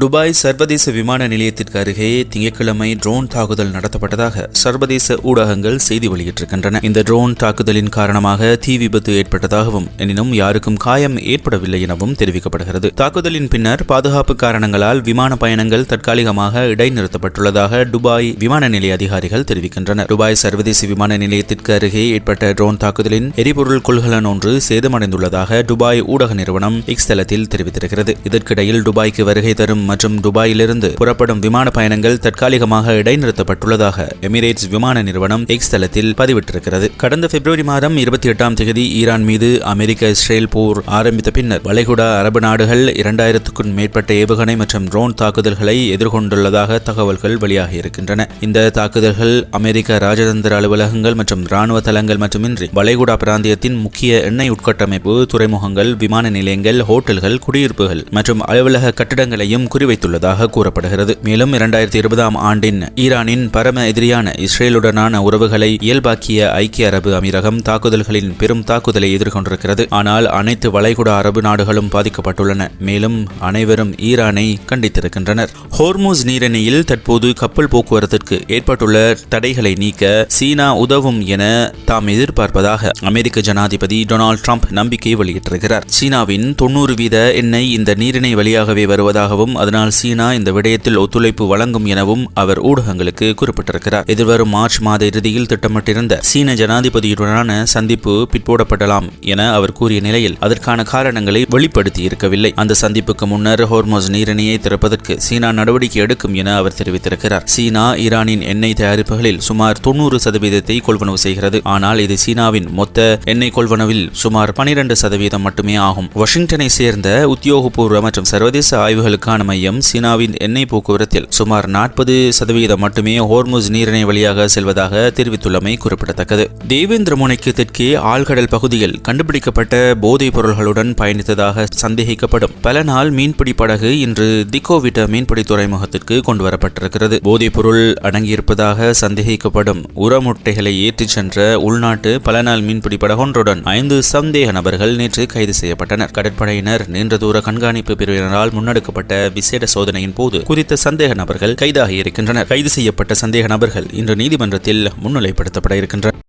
Dubai சர்வதேச விமான நிலையத்திற்கு அருகே திங்கட்கிழமை ட்ரோன் தாக்குதல் நடத்தப்பட்டதாக சர்வதேச ஊடகங்கள் செய்தி வெளியிட்டிருக்கின்றன. இந்த ட்ரோன் தாக்குதலின் காரணமாக தீ விபத்து ஏற்பட்டதாகவும் எனினும் யாருக்கும் காயம் ஏற்படவில்லை எனவும் தெரிவிக்கப்படுகிறது. தாக்குதலின் பின்னர் பாதுகாப்பு காரணங்களால் விமான பயணங்கள் தற்காலிகமாக இடைநிறுத்தப்பட்டுள்ளதாக துபாய் விமான நிலைய அதிகாரிகள் தெரிவிக்கின்றனர். துபாய் சர்வதேச விமான நிலையத்திற்கு அருகே ஏற்பட்ட ட்ரோன் தாக்குதலின் எரிபொருள் கொள்கலன் ஒன்று சேதமடைந்துள்ளதாக துபாய் ஊடக நிறுவனம் எக்ஸ் தளத்தில் தெரிவித்திருக்கிறது. இதற்கிடையில் துபாய்க்கு வருகை தரும் மற்றும் துபாயிலிருந்து புறப்படும் விமான பயணங்கள் தற்காலிகமாக இடைநிறுத்தப்பட்டுள்ளதாக எமிரேட்ஸ் விமான நிறுவனம் எக்ஸ் தளத்தில் பதிவிட்டிருக்கிறது. கடந்த பிப்ரவரி மாதம் 28ஆம் தேதி ஈரான் மீது அமெரிக்க இஸ்ரேல் போர் ஆரம்பித்த பின்னர் வளைகுடா அரபு நாடுகள் 2000க்கும் மேற்பட்ட ஏவுகணை மற்றும் ட்ரோன் தாக்குதல்களை எதிர்கொண்டுள்ளதாக தகவல்கள் வெளியாகியிருக்கின்றன. இந்த தாக்குதல்கள் அமெரிக்க ராஜதந்திர அலுவலகங்கள் மற்றும் இராணுவ தளங்கள் மட்டுமின்றி வளைகுடா பிராந்தியத்தின் முக்கிய எண்ணெய் உட்கட்டமைப்பு, துறைமுகங்கள், விமான நிலையங்கள், ஹோட்டல்கள், குடியிருப்புகள் மற்றும் அலுவலக கட்டிடங்களையும் குறிவைத்துள்ளதாக கூறப்படுகிறது. மேலும் 2020ஆம் ஆண்டின் ஈரானின் பரம எதிரியான இஸ்ரேலுடனான உறவுகளை இயல்பாக்கிய ஐக்கிய அரபு அமீரகம் தாக்குதல்களின் பெரும் தாக்குதலை எதிர்கொண்டிருக்கிறது. ஆனால் அனைத்து வளைகுடா அரபு நாடுகளும் பாதிக்கப்பட்டுள்ளன. மேலும் அனைவரும் ஈரானை கண்டித்திருக்கின்றனர். ஹோர்முஸ் நீரிணையில் தற்போது கப்பல் போக்குவரத்திற்கு ஏற்பட்டுள்ள தடைகளை நீக்க சீனா உதவும் என தாம் எதிர்பார்ப்பதாக அமெரிக்க ஜனாதிபதி டொனால்ட் ட்ரம்ப் நம்பிக்கை வெளியிட்டிருக்கிறார். சீனாவின் 90% எண்ணெய் இந்த நீரிணை வழியாகவே வருவதாகவும் அதனால் சீனா இந்த விடயத்தில் ஒத்துழைப்பு வழங்கும் எனவும் அவர் ஊடகங்களுக்கு குறிப்பிட்டிருக்கிறார். எதிர்வரும் மார்ச் மாத இறுதியில் திட்டமிட்டிருந்த சீன ஜனாதிபதியுடனான சந்திப்பு பிற்போடப்படலாம் என அவர் கூறிய நிலையில் அதற்கான காரணங்களை வெளிப்படுத்தி இருக்கவில்லை. அந்த சந்திப்புக்கு முன்னர் ஹோர்முஸ் நீரிணையை திறப்பதற்கு சீனா நடவடிக்கை எடுக்கும் என அவர் தெரிவித்திருக்கிறார். சீனா ஈரானின் எண்ணெய் தயாரிப்புகளில் சுமார் 90% கொள்வனவு செய்கிறது. ஆனால் இது சீனாவின் மொத்த எண்ணெய் கொள்வனவில் சுமார் 12% மட்டுமே ஆகும். வாஷிங்டனை சேர்ந்த உத்தியோகபூர்வ மற்றும் சர்வதேச ஆய்வுகளுக்கான மையம் சீனாவின் எண்ணெய் போக்குவரத்தில் சுமார் 40% மட்டுமே ஹோர்முஸ் நீரிணை வழியாக செல்வதாக தெரிவித்துள்ளமை குறிப்பிடத்தக்கது. தேவேந்திர முனைக்கு தெற்கே ஆழ்கடல் பகுதியில் கண்டுபிடிக்கப்பட்ட போதைப் பொருள்களுடன் பயணித்ததாக சந்தேகிக்கப்படும் பல நாள் மீன்பிடி படகு இன்று திகோவிட்ட மீன்பிடி துறைமுகத்திற்கு கொண்டுவரப்பட்டிருக்கிறது. போதைப் பொருள் அடங்கியிருப்பதாக சந்தேகிக்கப்படும் உரமுட்டைகளை ஏற்றிச் சென்ற உள்நாட்டு பல நாள் மீன்பிடி படகொன்றுடன் 5 சந்தேக நபர்கள் நேற்று கைது செய்யப்பட்டனர். கடற்படையினர் நீண்ட தூர கண்காணிப்பு பிரிவினரால் முன்னெடுக்கப்பட்ட விசேட சோதனையின் போது குறித்த சந்தேக நபர்கள் கைதாகி இருக்கின்றனர். கைது செய்யப்பட்ட சந்தேக நபர்கள் இன்று நீதிமன்றத்தில் முன்னிலைப்படுத்தப்பட இருக்கின்றனர்.